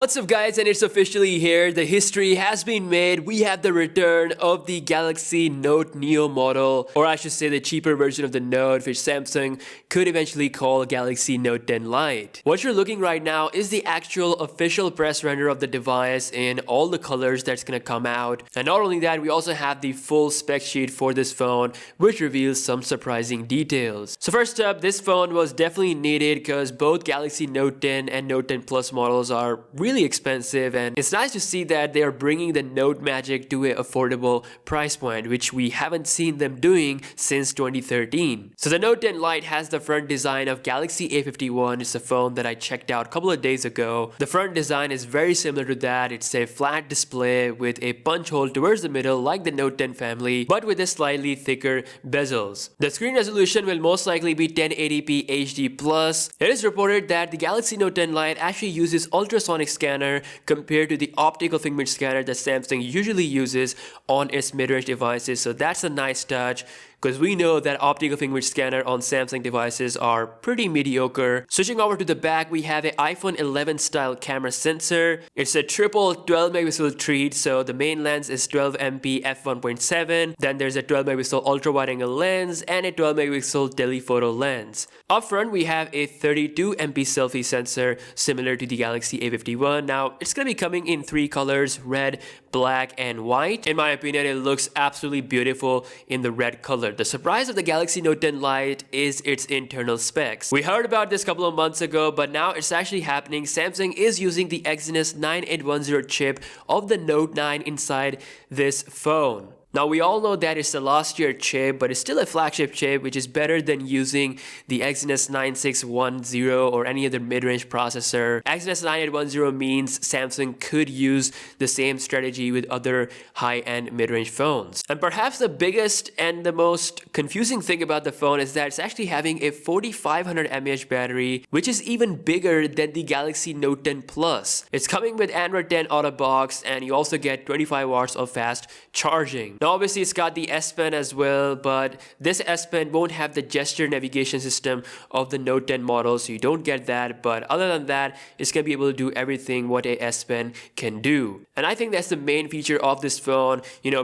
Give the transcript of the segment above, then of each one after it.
What's up guys, and it's officially here. The history has been made. We have the return of the Galaxy Note Neo model, or I should say the cheaper version of the Note, which Samsung could eventually call Galaxy Note 10 Lite. What you're looking right now is the actual official press render of the device in all the colors that's gonna come out. And not only that, we also have the full spec sheet for this phone, which reveals some surprising details. So first up, this phone was definitely needed because both Galaxy Note 10 and Note 10 Plus models are really expensive, and it's nice to see that they are bringing the Note magic to an affordable price point, which we haven't seen them doing since 2013. So the Note 10 Lite has the front design of Galaxy A51. It's a phone that I checked out a couple of days ago. The front design is very similar to that. It's a flat display with a punch hole towards the middle like the Note 10 family, but with a slightly thicker bezels. The screen resolution will most likely be 1080p HD+. It is reported that the Galaxy Note 10 Lite actually uses ultrasonic scanner compared to the optical fingerprint scanner that Samsung usually uses on its mid-range devices, so that's a nice touch, because we know that optical fingerprint scanner on Samsung devices are pretty mediocre. Switching over to the back, we have an iPhone 11 style camera sensor. It's a triple 12 megapixel treat, so the main lens is 12MP f1.7, then there's a 12 megapixel ultra wide angle lens and a 12 megapixel telephoto lens. Up front, we have a 32MP selfie sensor similar to the Galaxy A51. Now, it's gonna be coming in three colors: red, black, and white. In my opinion, it looks absolutely beautiful in the red color. The surprise of the Galaxy Note 10 Lite is its internal specs. We heard about this a couple of months ago, but now it's actually happening. Samsung is using the Exynos 9810 chip of the Note 9 inside this phone. Now, we all know that it's a last year chip, but it's still a flagship chip, which is better than using the Exynos 9610 or any other mid-range processor. Exynos 9810 means Samsung could use the same strategy with other high-end mid-range phones. And perhaps the biggest and the most confusing thing about the phone is that it's actually having a 4500 mAh battery, which is even bigger than the Galaxy Note 10 Plus. It's coming with Android 10 out of box, and you also get 25 watts of fast charging. Now obviously it's got the S Pen as well, but this S Pen won't have the gesture navigation system of the Note 10 model, so you don't get that. But other than that, it's gonna be able to do everything what a S Pen can do. And I think that's the main feature of this phone,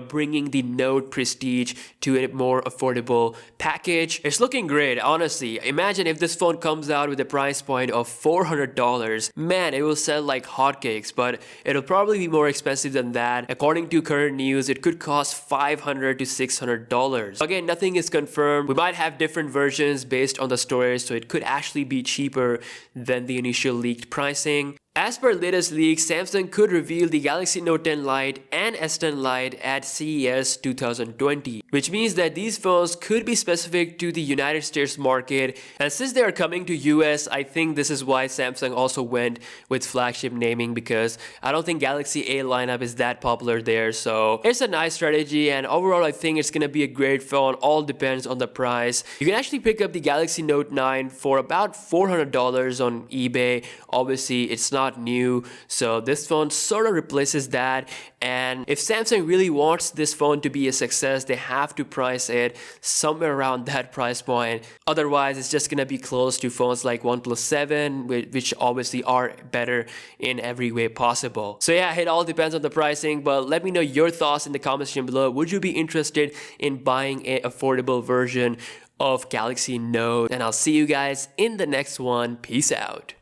bringing the Note Prestige to a more affordable package. It's looking great, honestly. Imagine if this phone comes out with a price point of $400. Man, it will sell like hotcakes, but it'll probably be more expensive than that. According to current news, it could cost $500 to $600. Again, nothing is confirmed. We might have different versions based on the storage, so it could actually be cheaper than the initial leaked pricing. As per latest leaks, Samsung could reveal the Galaxy Note 10 Lite and S10 Lite at CES 2020, which means that these phones could be specific to the United States market. And since they are coming to US, I think this is why Samsung also went with flagship naming, because I don't think Galaxy A lineup is that popular there. So it's a nice strategy, and overall I think it's gonna be a great phone. All depends on the price. You can actually pick up the Galaxy Note 9 for about $400 on eBay. Obviously, it's not new, so this phone sort of replaces that. And if Samsung really wants this phone to be a success, they have to price it somewhere around that price point. Otherwise, it's just gonna be close to phones like OnePlus 7, which obviously are better in every way possible. So yeah, it all depends on the pricing, but let me know your thoughts in the comment section below. Would you be interested in buying an affordable version of Galaxy Note? And I'll see you guys in the next one. Peace out.